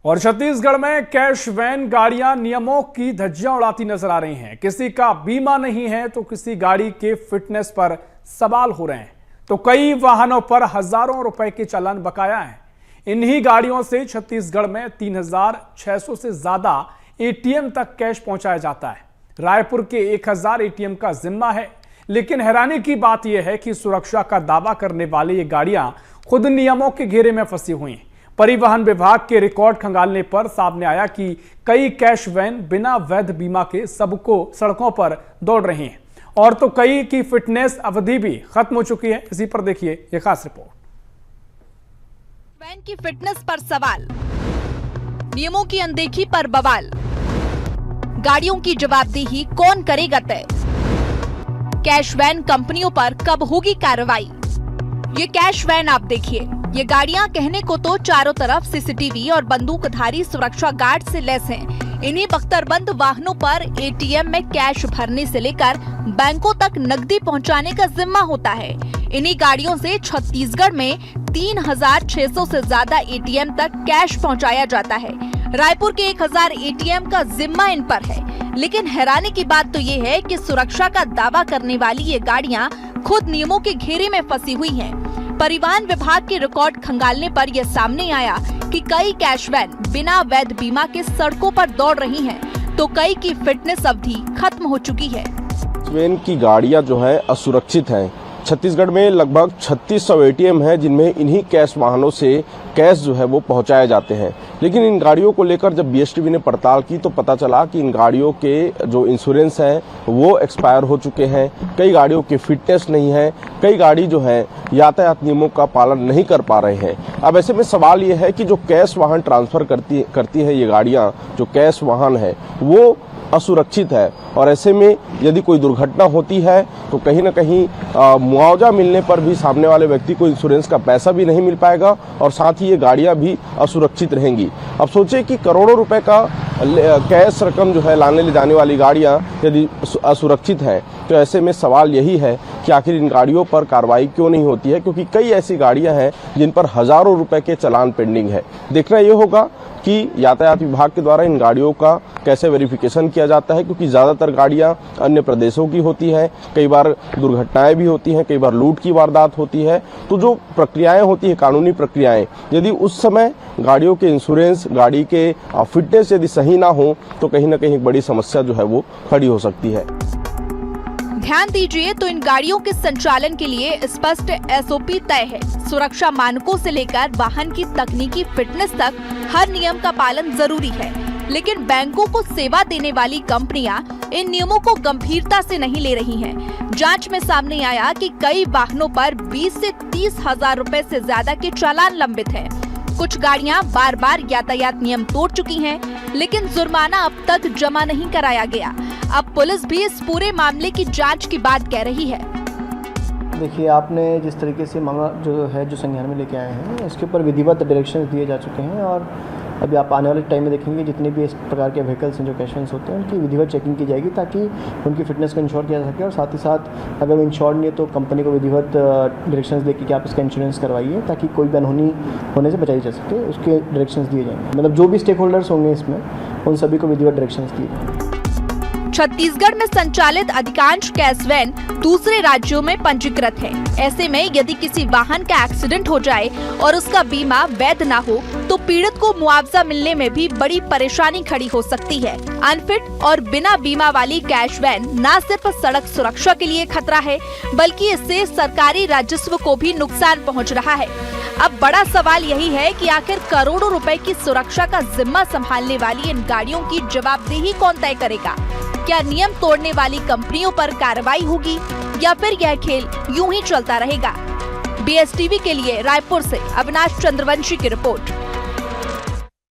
और छत्तीसगढ़ में cash van गाड़ियां नियमों की धज्जियां उड़ाती नजर आ रही हैं। किसी का बीमा नहीं है तो किसी गाड़ी के फिटनेस पर सवाल हो रहे हैं, तो कई वाहनों पर हजारों रुपए के चालान बकाया हैं। इन्हीं गाड़ियों से छत्तीसगढ़ में 3600 से ज्यादा एटीएम तक कैश पहुंचाया जाता है। रायपुर के 1000 एटीएम का जिम्मा है, लेकिन हैरानी की बात यह है कि सुरक्षा का दावा करने वाली ये गाड़ियां खुद नियमों के घेरे में फंसी हुई हैं। परिवहन विभाग के रिकॉर्ड खंगालने पर सामने आया कि कई कैश वैन बिना वैध बीमा के सबको सड़कों पर दौड़ रही हैं, और तो कई की फिटनेस अवधि भी खत्म हो चुकी है। इसी पर देखिए ये खास रिपोर्ट। वैन की फिटनेस पर सवाल, नियमों की अनदेखी पर बवाल, गाड़ियों की जवाबदेही कौन करेगा तय, कैश वैन कंपनियों पर कब होगी कार्रवाई। ये कैश वैन आप देखिए, ये गाड़ियां कहने को तो चारों तरफ सीसीटीवी और बंदूकधारी सुरक्षा गार्ड से लैस हैं। इन्हीं बख्तरबंद वाहनों पर एटीएम में कैश भरने से लेकर बैंकों तक नकदी पहुंचाने का जिम्मा होता है। इन्हीं गाड़ियों से छत्तीसगढ़ में 3600 से ज्यादा एटीएम तक कैश पहुंचाया जाता है। रायपुर के 1000 एटीएम का जिम्मा इन पर है, लेकिन हैरानी की बात तो ये है कि सुरक्षा का दावा करने वाली ये गाड़ियां खुद नियमों के घेरे में फंसी हुई हैं। परिवहन विभाग के रिकॉर्ड खंगालने पर यह सामने आया कि कई कैश वैन बिना वैध बीमा के सड़कों पर दौड़ रही हैं, तो कई की फिटनेस अवधि खत्म हो चुकी है। वैन की गाड़ियां जो है असुरक्षित हैं। छत्तीसगढ़ में लगभग 3600 एटीएम है, जिनमें इन्हीं कैश वाहनों से कैश जो है वो पहुंचाए जाते हैं। लेकिन इन गाड़ियों को लेकर जब बीएसटीवी ने पड़ताल की तो पता चला कि इन गाड़ियों के जो इंश्योरेंस है वो एक्सपायर हो चुके हैं। कई गाड़ियों की फिटनेस नहीं है, कई गाड़ी जो है यातायात नियमों का पालन नहीं कर पा रहे हैं। अब ऐसे में सवाल ये है कि जो कैश वाहन ट्रांसफर करती है ये गाड़ियां, जो कैश वाहन है वो असुरक्षित है, और ऐसे में यदि कोई दुर्घटना होती है तो कहीं न कहीं मुआवजा मिलने पर भी सामने वाले व्यक्ति को इंश्योरेंस का पैसा भी नहीं मिल पाएगा, और साथ ही ये गाड़ियां भी असुरक्षित रहेंगी। अब सोचिए कि करोड़ों रुपए का कैश रकम जो है लाने ले जाने वाली गाड़ियां यदि असुरक्षित है, तो ऐसे में सवाल यही है कि आखिर इन गाड़ियों पर कार्रवाई क्यों नहीं होती है, क्योंकि कई ऐसी गाड़ियां हैं जिन पर हजारों रुपए के चालान पेंडिंग है। देखना ये होगा कि यातायात विभाग के द्वारा इन गाड़ियों का कैसे वेरिफिकेशन किया जाता है, क्योंकि ज्यादातर गाड़ियां अन्य प्रदेशों की होती है, कई बार दुर्घटनाएं भी होती हैं, कई बार लूट की वारदात होती है। तो जो प्रक्रियाएं होती है, कानूनी प्रक्रियाएं, यदि उस समय गाड़ियों के इंश्योरेंस, गाड़ी के फिटनेस यदि सही ना हो तो कहीं ना कहीं एक बड़ी समस्या जो है वो खड़ी हो सकती है। ध्यान दीजिए तो इन गाड़ियों के संचालन के लिए स्पष्ट एसओपी तय है। सुरक्षा मानकों से लेकर वाहन की तकनीकी फिटनेस तक हर नियम का पालन जरूरी है, लेकिन बैंकों को सेवा देने वाली कंपनियां इन नियमों को गंभीरता से नहीं ले रही हैं। जांच में सामने आया कि कई वाहनों पर 20 से 30 हजार रुपए से ज्यादा के चालान लंबित हैं। कुछ गाड़ियां बार बार यातायात नियम तोड़ चुकी हैं, लेकिन जुर्माना अब तक जमा नहीं कराया गया। अब पुलिस भी इस पूरे मामले की जांच की बात कह रही है। देखिए, आपने जिस तरीके से मामला जो संज्ञान में लेके आए हैं, इसके ऊपर विधिवत डायरेक्शंस दिए जा चुके हैं, और अभी आप आने वाले टाइम में देखेंगे जितने भी इस प्रकार के व्हीकल्स हैं जो कैश वैन्स होते हैं उनकी विधिवत चेकिंग की जाएगी, ताकि उनकी फिटनेस को इंश्योर किया जा सके। और साथ ही साथ अगर वो इंश्योर नहीं है तो कंपनी को विधिवत डायरेक्शंस देके कि आप इसका इंश्योरेंस करवाइए, ताकि कोई भी अनहोनी होने से बचाई जा सके। उसके डायरेक्शंस दिए जाएंगे, मतलब जो भी स्टेक होल्डर्स होंगे इसमें, उन सभी को विधिवत डायरेक्शंस दिए जाएंगे। छत्तीसगढ़ में संचालित अधिकांश कैश वैन दूसरे राज्यों में पंजीकृत है। ऐसे में यदि किसी वाहन का एक्सीडेंट हो जाए और उसका बीमा वैध ना हो तो पीड़ित को मुआवजा मिलने में भी बड़ी परेशानी खड़ी हो सकती है। अनफिट और बिना बीमा वाली कैश वैन न सिर्फ सड़क सुरक्षा के लिए खतरा है, बल्कि इससे सरकारी राजस्व को भी नुकसान पहुंच रहा है। अब बड़ा सवाल यही है कि आखिर करोड़ों रुपए की सुरक्षा का जिम्मा संभालने वाली इन गाड़ियों की जवाबदेही कौन तय करेगा। क्या नियम तोड़ने वाली कंपनियों पर कार्रवाई होगी, या फिर यह खेल यूं ही चलता रहेगा। बीएसटीवी के लिए रायपुर से अविनाश चंद्रवंशी की रिपोर्ट।